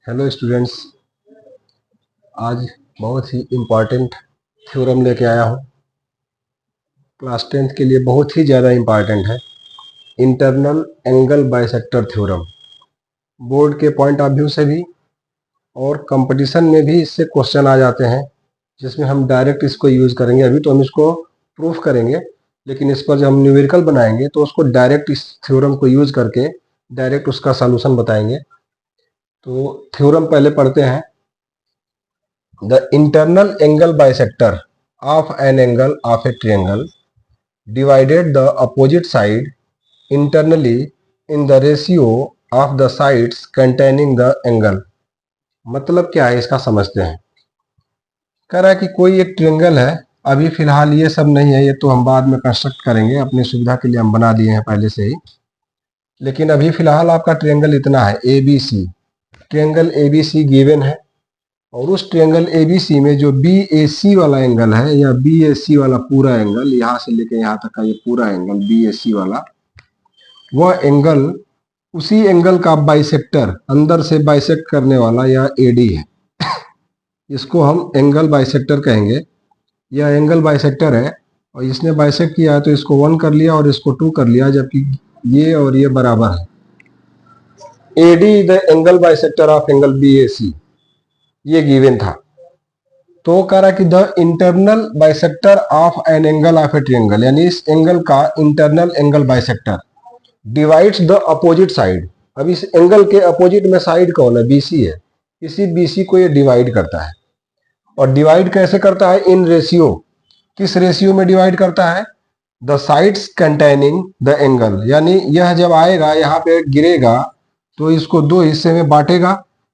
Hello students. आज बहुत ही important theorem लेके आया हूँ। क्लास 10th के लिए बहुत ही ज़्यादा इम्पॉर्टेंट है। Internal angle bisector theorem board के पॉइंट ऑफ व्यू से भी और कंपटीशन में भी इससे क्वेश्चन आ जाते हैं, जिसमें हम डायरेक्ट इसको यूज़ करेंगे। अभी तो हम इसको प्रूफ करेंगे, लेकिन इस पर जब हम न्यूमेरिकल बनाएंगे तो उसको डायरेक्ट इस थ्योरम को यूज़ करके डायरेक्ट उसका सॉल्यूशन बताएंगे। तो थ्योरम पहले पढ़ते हैं। The internal angle bisector of an angle of a triangle divided the opposite side internally in the ratio of the sides containing the angle। मतलब क्या है इसका समझते हैं। कह रहा है कि कोई एक ट्रायंगल है। अभी फिलहाल ये सब नहीं है, ये तो हम बाद में कंस्ट्रक्ट करेंगे, अपनी सुविधा के लिए हम बना दिए हैं पहले से ही। लेकिन अभी फिलहाल आपका ट्रायंगल इतना है A B C. Triangle A B C given है, और उस ट्रायंगल एबीसी में जो बी ए सी वाला एंगल है, या बी ए सी वाला पूरा एंगल, यहां से लेके यहां तक का ये पूरा एंगल बी ए सी वाला, वह एंगल उसी एंगल का बाइसेक्टर, अंदर से बाइसेक्ट करने वाला, या एडी है। इसको हम एंगल बाइसेक्टर कहेंगे। यह एंगल बाइसेक्टर है, और इसने बाइसेक्ट किया है तो इसको 1 कर लिया और इसको 2 कर लिया, जबकि ये और ये बराबर है। AD the angle bisector of angle B A C, ये गिवन था। तो कह रहा कि the internal bisector of an angle of a triangle, यानी इस एंगल का internal angle bisector divides the opposite side. अब इस एंगल के अपोजिट में साइड कौन है? बीसी है। इसी बीसी को ये डिवाइड करता है। और डिवाइड कैसे करता है? In ratio. किस रेशियो में डिवाइड करता है? The sides containing the angle, यानी यह जब आएगा यहाँ पे गिरेगा तो इसको दो हिस्से में बांटेगा,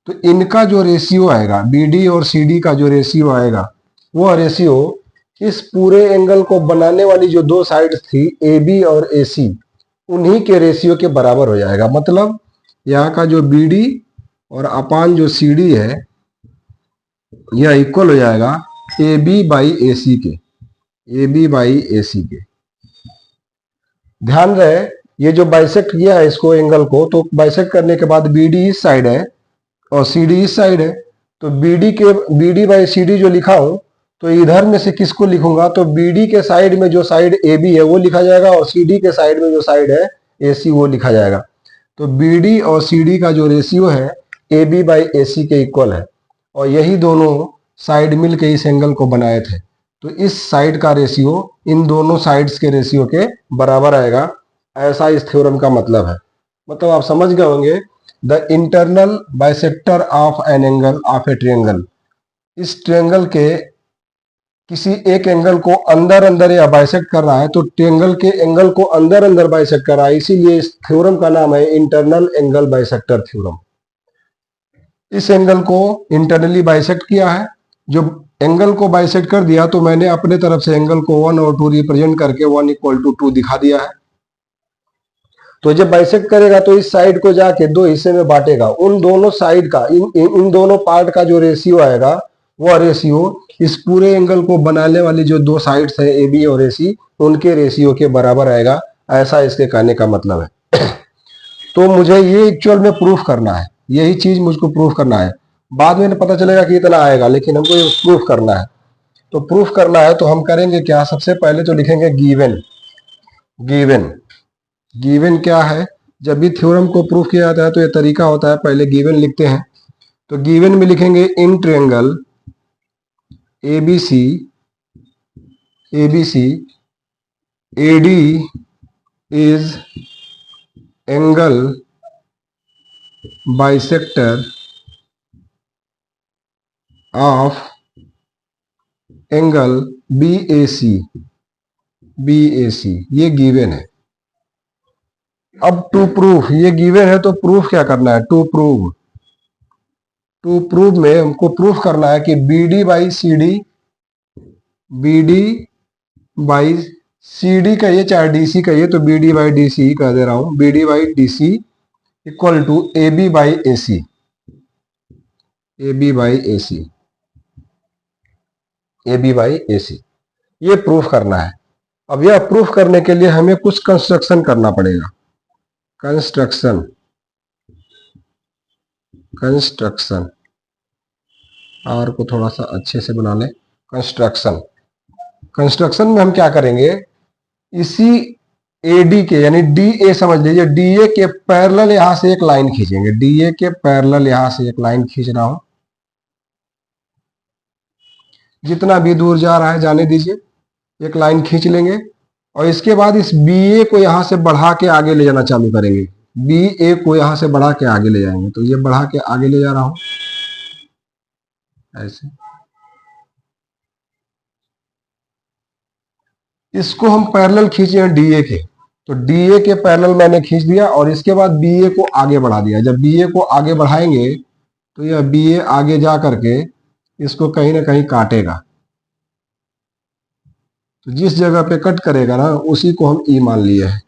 तो इनका जो रेशियो आएगा, बीडी और सीडी का जो रेशियो आएगा, वह रेशियो इस पूरे एंगल को बनाने वाली जो दो साइड थी ए बी और ए सी, उन्हीं के रेशियो के बराबर हो जाएगा। मतलब यहाँ का जो बीडी और अपान जो सीडी है, यह इक्वल हो जाएगा ए बी बाई ए सी के। ए बी बाई ए सी के। ध्यान रहे, ये जो बाइसेक्ट किया है इसको, एंगल को, तो बाइसेक्ट करने के बाद बीडी इस साइड है और CD इस साइड है, तो BD बाई CD जो लिखा हूं, तो इधर में से किसको लिखूंगा? तो BD के साइड में जो साइड AB है वो लिखा जाएगा, और CD के साइड में जो साइड है AC वो लिखा जाएगा। तो BD और CD का जो रेशियो है AB बाई AC के इक्वल है, और यही दोनों साइड मिल के इस एंगल को बनाए थे। तो इस साइड का रेशियो इन दोनों साइड्स के रेशियो के बराबर आएगा। ऐसा इस थ्योरम का मतलब है। मतलब आप समझ गए होंगे, the internal bisector of an angle of a triangle, इस ट्रायंगल के किसी एक एंगल को अंदर अंदर या बाइसेक्ट कर रहा है, तो ट्रायंगल के एंगल को अंदर अंदर बाइसेक्ट कर रहा है, इसीलिए इस थ्योरम का नाम है इंटरनल एंगल बाइसेक्टर थ्योरम। इस एंगल को इंटरनली बाइसेक्ट किया है। जो एंगल को बाइसेक्ट कर दिया, तो मैंने अपने तरफ से एंगल को 1 और 2 रिप्रेजेंट करके 1 = 2 दिखा दिया है। तो जब बाइसेक्ट करेगा तो इस साइड को जाके दो हिस्से में बांटेगा। उन दोनों साइड का, इन दोनों पार्ट का जो रेशियो आएगा, वह रेशियो इस पूरे एंगल को बनाने वाली जो दो साइड्स है ए बी और ए सी, उनके रेशियो के बराबर आएगा। ऐसा इसके कहने का मतलब है। तो मुझे ये एक्चुअल में प्रूफ करना है, यही चीज मुझको प्रूफ करना है। बाद में पता चलेगा कि इतना आएगा, लेकिन हमको ये प्रूफ करना है। तो प्रूफ करना है तो हम करेंगे क्या? सबसे पहले तो लिखेंगे गिवन। गिवन गिवन क्या है? जब भी थ्योरम को प्रूफ किया जाता है तो ये तरीका होता है, पहले गिवन लिखते हैं। तो गिवन में लिखेंगे in triangle ABC AD is angle bisector of angle BAC. ये गिवन है। अब टू प्रूफ, ये गिवन है तो प्रूफ क्या करना है? टू प्रूफ में हमको प्रूफ करना है कि BD बाई CD कहिए चाहे DC कहिए, तो BD बाई DC कह दे रहा हूं, BD by DC equal to AB by AC। ये प्रूफ करना है। अब यह प्रूफ करने के लिए हमें कुछ कंस्ट्रक्शन करना पड़ेगा। कंस्ट्रक्शन, आर को थोड़ा सा अच्छे से बना लें, कंस्ट्रक्शन। कंस्ट्रक्शन में हम क्या करेंगे, इसी एडी के यानी डी ए समझ लीजिए, डी ए के पैरेलल यहां से एक लाइन खींचेंगे, डी ए के पैरेलल यहां से एक लाइन खींच रहा हूं, जितना भी दूर जा रहा है जाने दीजिए, एक लाइन खींच लेंगे और इसके बाद इस बी ए को यहां से बढ़ा के आगे ले जाना चालू करेंगे, बी ए को यहां से बढ़ा के आगे ले जाएंगे। तो ये बढ़ा के आगे ले जा रहा हूं ऐसे, इसको हम पैरेलल खींचे हैं डीए के, तो डीए के पैरेलल मैंने खींच दिया और इसके बाद बीए को आगे बढ़ा दिया। जब बीए को आगे बढ़ाएंगे तो यह बीए आगे जा करके इसको कहीं ना कहीं काटेगा, तो जिस जगह पे कट करेगा ना उसी को हम ई मान लिए है,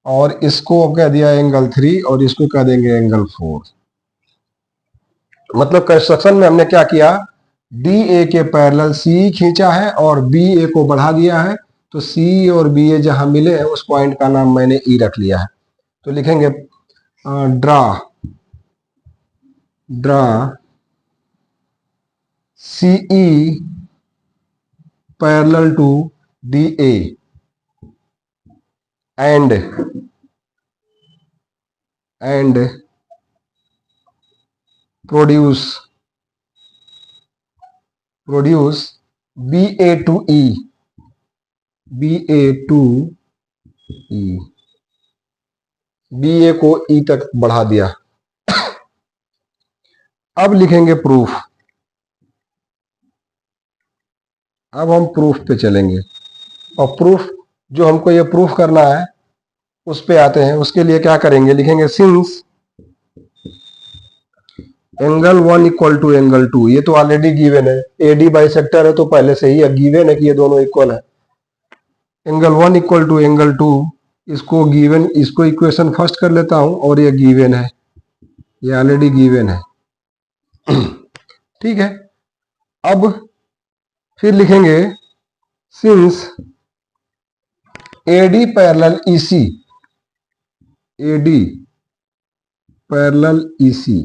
और इसको कह दिया एंगल 3 और इसको कह देंगे एंगल 4। मतलब कंस्ट्रक्शन में हमने क्या किया, डी ए के पैरेलल सी खींचा है और बी ए को बढ़ा दिया है, तो सी और बी ए जहां मिले हैं उस पॉइंट का नाम मैंने ई रख लिया है। तो लिखेंगे draw C E parallel to D A and produce B A to E, B A to E, B A को ई तक बढ़ा दिया। अब लिखेंगे प्रूफ, अब हम प्रूफ पे चलेंगे और प्रूफ जो हमको ये प्रूफ करना है उस पे आते हैं। उसके लिए क्या करेंगे, लिखेंगे since angle 1 equal to angle 2, ये तो ऑलरेडी गिवन है, एडी बाइसेक्टर है तो पहले से ही गिवन है कि ये दोनों इक्वल है। एंगल 1 इक्वल टू एंगल 2, इसको गिवन, इसको इक्वेशन फर्स्ट कर लेता हूं और ये गिवन है, ये ऑलरेडी गिवन है। ठीक है, अब फिर लिखेंगे since AD parallel EC, AD parallel EC,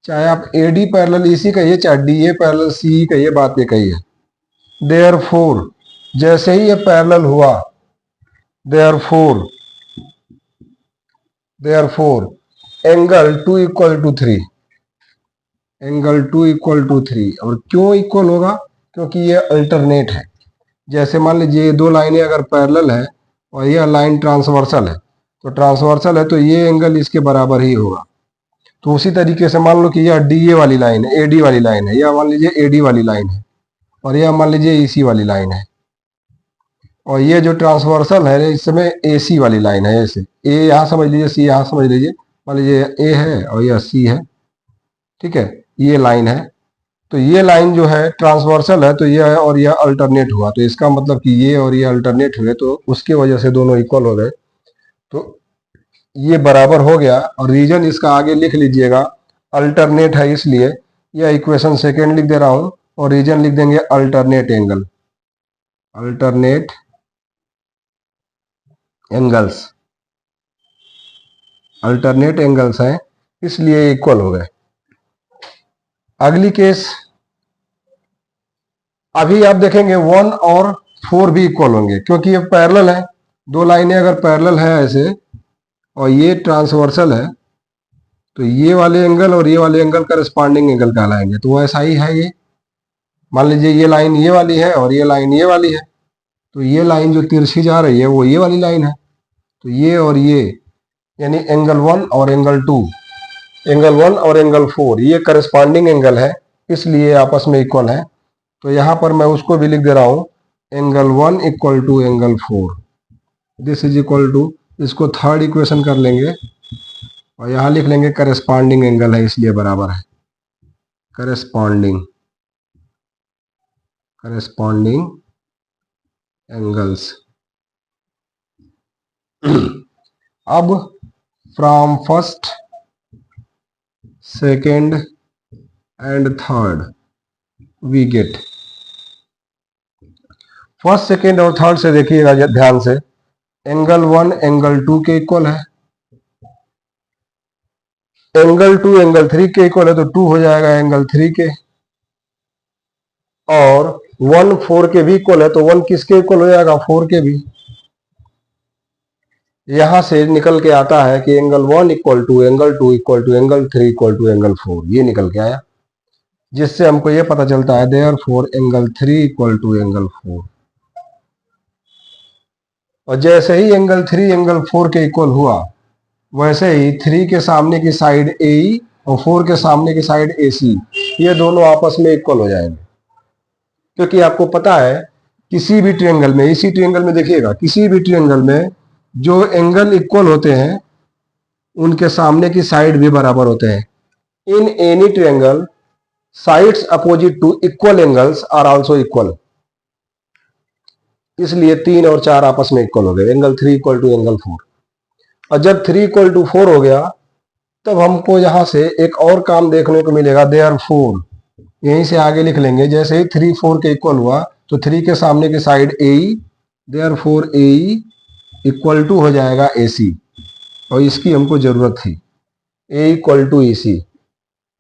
चाहे आप एडी पैरेलल ईसी कहिए चाहे डीए पैरेलल सी कहिए, बात ये कही है। देयरफॉर जैसे ही ये पैरेलल हुआ, therefore angle 2 equal to 3, angle 2 equal to 3। और क्यों इक्वल होगा, क्योंकि ये अल्टरनेट है। जैसे मान लीजिए ये दो लाइनें अगर पैरेलल है और यह लाइन ट्रांसवर्सल है, तो ट्रांसवर्सल है तो ये एंगल इसके बराबर ही होगा। तो उसी तरीके से मान लो कि यह डी ए वाली लाइन है, एडी वाली लाइन है, या मान लीजिए एडी वाली लाइन है और यह मान लीजिए ईसी वाली लाइन है, और ये जो ट्रांसवर्सल है इस समय एसी वाली लाइन है। ऐसे ए यहाँ समझ लीजिए, सी यहाँ समझ लीजिए, मान लीजिए ए है और यह सी है, ठीक है, ये लाइन है। तो ये लाइन जो है ट्रांसवर्सल है, तो ये है और यह अल्टरनेट हुआ, तो इसका मतलब कि ये और ये अल्टरनेट हुए, तो उसके वजह से दोनों इक्वल हो गए, तो ये बराबर हो गया। और रीजन इसका आगे लिख लीजिएगा, अल्टरनेट है इसलिए यह इक्वेशन सेकेंड लिख दे रहा हूं और रीजन लिख देंगे alternate angle, alternate angles, alternate angles हैं इसलिए इक्वल हो गए। अगली केस अभी आप देखेंगे 1 और 4 भी इक्वल होंगे, क्योंकि ये पैरेलल है, दो लाइनें अगर पैरेलल है ऐसे और ये ट्रांसवर्सल है, तो ये वाले एंगल और ये वाले एंगल करस्पॉन्डिंग एंगल कहलाएंगे। तो ऐसा ही है, ये मान लीजिए ये लाइन ये वाली है और ये लाइन ये वाली है, तो ये लाइन जो तिरछी जा रही है वो ये वाली लाइन है, तो ये और ये यानी एंगल 1 और एंगल 2, एंगल 1 और एंगल 4 ये करस्पॉन्डिंग एंगल है इसलिए आपस में इक्वल है। तो यहां पर मैं उसको भी लिख दे रहा हूं, angle 1 equal to angle 4, this is equal to, इसको थर्ड इक्वेशन कर लेंगे और यहां लिख लेंगे करस्पॉन्डिंग एंगल है इसलिए बराबर है, करस्पॉन्डिंग एंगल्स। अब from first second and third we get, first second और थर्ड से देखिएगा ध्यान से, एंगल 1 एंगल 2 के इक्वल है, एंगल 2 एंगल 3 के इक्वल है तो 2 हो जाएगा एंगल 3 के, और 1 4 के भी इक्वल है तो 1 किसके इक्वल हो जाएगा, 4 के भी। यहां से निकल के आता है कि angle 1 equal to angle 2 equal to angle 3 equal to angle 4, ये निकल के आया, जिससे हमको ये पता चलता है therefore angle 3 equal to angle 4। और जैसे ही एंगल 3 एंगल 4 के इक्वल हुआ, वैसे ही 3 के सामने की साइड ए और 4 के सामने की साइड ए सी, ये दोनों आपस में इक्वल हो जाएंगे। क्योंकि आपको पता है किसी भी ट्रायंगल में, इसी ट्रायंगल में देखिएगा, किसी भी ट्रायंगल में जो एंगल इक्वल होते हैं उनके सामने की साइड भी बराबर होते हैं। In any triangle sides opposite to equal angles are also equal, इसलिए 3 और 4 आपस में इक्वल हो गए, एंगल 3 इक्वल टू एंगल 4। और जब 3 इक्वल टू 4 हो गया, तब हमको यहां से एक और काम देखने को मिलेगा, देयरफॉर, यहीं से आगे लिख लेंगे, जैसे ही 3 4 के इक्वल हुआ तो 3 के सामने की side A, therefore A equal to हो जाएगा ए सी, और इसकी हमको जरूरत थी, ए इक्वल टू ई सी।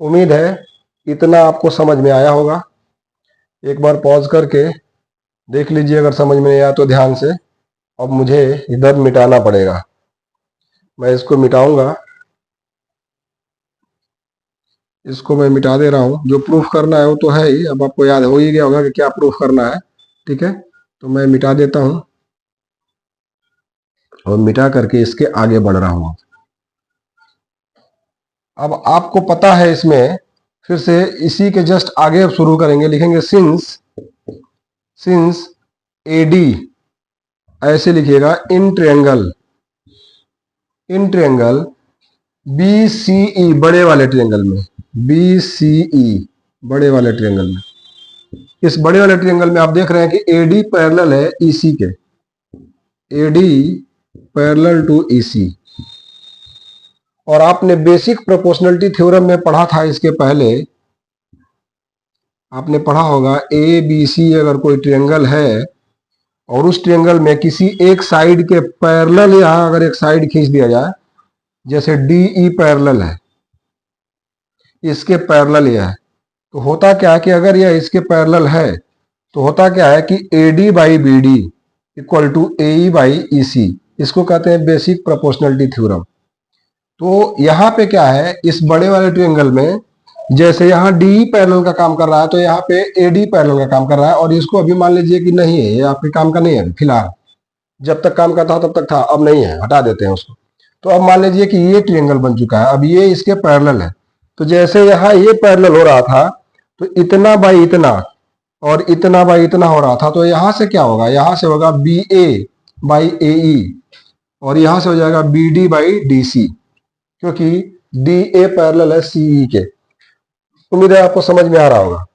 उम्मीद है इतना आपको समझ में आया होगा। एक बार पॉज करके देख लीजिए, अगर समझ में नहीं आया तो ध्यान से। अब मुझे इधर मिटाना पड़ेगा, मैं इसको मिटाऊंगा, इसको मैं मिटा दे रहा हूं। जो प्रूफ करना है वो तो है ही, अब आपको याद हो ही गया होगा कि क्या प्रूफ करना है। ठीक है, तो मैं मिटा देता हूं और मिटा करके इसके आगे बढ़ रहा हूं। अब आपको पता है, इसमें फिर से इसी के जस्ट आगे अब शुरू करेंगे, लिखेंगे सिंस एडी, ऐसे लिखिएगा, इन ट्रायंगल बी सी ई, बड़े वाले ट्रायंगल में, बी सी ई बड़े वाले ट्रायंगल में, इस बड़े वाले ट्रायंगल में आप देख रहे हैं कि एडी पैरेलल है ईसी के, एडी पैरेलल टू ईसी। और आपने बेसिक प्रोपोर्शनलिटी थ्योरम में पढ़ा था, इसके पहले आपने पढ़ा होगा, ए बी सी अगर कोई ट्रायंगल है और उस ट्रायंगल में किसी एक साइड के पैरेलल, यहां अगर एक साइड खींच दिया जाए, जैसे डी ई पैरेलल है, इसके पैरेलल यह है, तो होता क्या है कि अगर यह इसके पैरेलल है तो होता क्या है कि A D by B D equal to A E by E C, इसको कहते हैं बेसिक प्रोपोर्शनलिटी थ्योरम। तो यहाँ पे क्या है, इस बड़े वाले ट्रायंगल में जैसे यहाँ डी पैरेलल का काम कर रहा है, तो यहाँ पे ए डी पैरेलल का काम कर रहा है, और इसको अभी मान लीजिए कि नहीं है, ये आपके काम का नहीं है फिलहाल, जब तक काम का था तब तक था, अब नहीं है, हटा देते हैं उसको। तो अब मान लीजिए कि ये ट्रायंगल बन चुका है, अब ये इसके पैरेलल है, तो जैसे यहाँ ये पैरेलल हो रहा था तो इतना बाई इतना और इतना बाई इतना हो रहा था, तो यहां से क्या होगा, यहां से होगा बी ए बाई ए ई, और यहां से हो जाएगा B D by D C, क्योंकि डी ए पैरेलल है सी ई के। उम्मीद है आपको समझ में आ रहा होगा।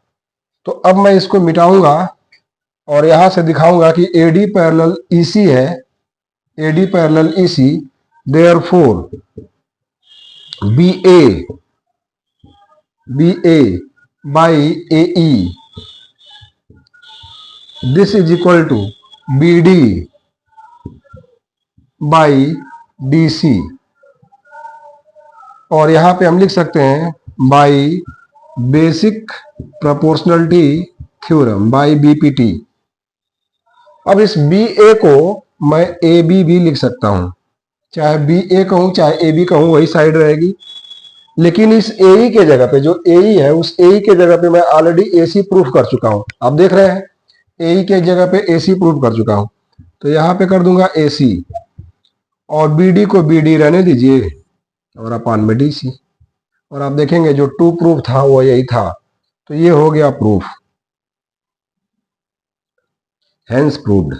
तो अब मैं इसको मिटाऊंगा और यहां से दिखाऊंगा कि A D parallel E C है, A D parallel E C, therefore B A by A E, this is equal to B D by D C, और यहां पे हम लिख सकते हैं by basic proportionality theorem, by BPT. अब इस बी ए को मैं ए बी भी लिख सकता हूं, चाहे बी ए कहूं चाहे ए बी कहूं, वही साइड रहेगी। लेकिन इस ए ई के जगह पे, जो ए ई है, उस ए ई के जगह पे मैं ऑलरेडी ए सी प्रूफ कर चुका हूं, आप देख रहे हैं, ए ई के जगह पे ए सी प्रूफ कर चुका हूं, तो यहां पे कर दूंगा ए सी, और बी डी को बी डी रहने दीजिए, और अपान में डी सी, और आप देखेंगे जो टू प्रूफ था वो यही था, तो ये हो गया proof, hence proved,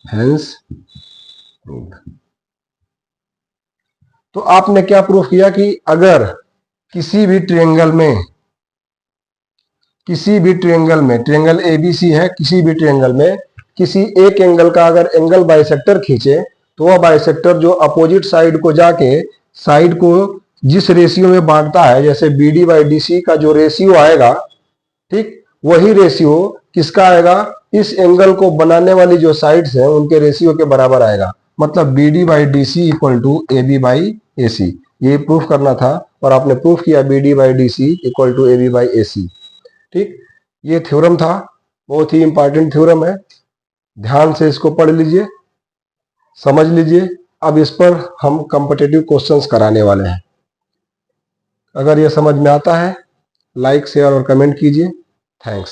hence proved. तो आपने क्या प्रूफ किया कि अगर किसी भी ट्रायंगल में, ट्रायंगल एबीसी है, किसी भी ट्रायंगल में किसी एक एंगल का अगर एंगल बाइसेक्टर खींचे, तो वह बाइसेक्टर जो अपोजिट साइड को जाके साइड को जिस रेशियो में बांटता है, जैसे B D by D C का जो रेशियो आएगा, ठीक वही रेशियो किसका आएगा, इस एंगल को बनाने वाली जो साइड्स हैं उनके रेशियो के बराबर आएगा। मतलब B D by D C equal to A B by A C, ये प्रूफ करना था और आपने प्रूफ किया BD by DC equal to AB by AC। ठीक, ये थ्योरम था, बहुत ही इंपॉर्टेंट थ्योरम है। ध्यान से इसको पढ़ लीजिए, समझ लीजिए। अब इस पर हम कॉम्पिटिटिव क्वेश्चंस कराने वाले हैं। अगर ये समझ में आता है, लाइक शेयर और कमेंट कीजिए। थैंक्स।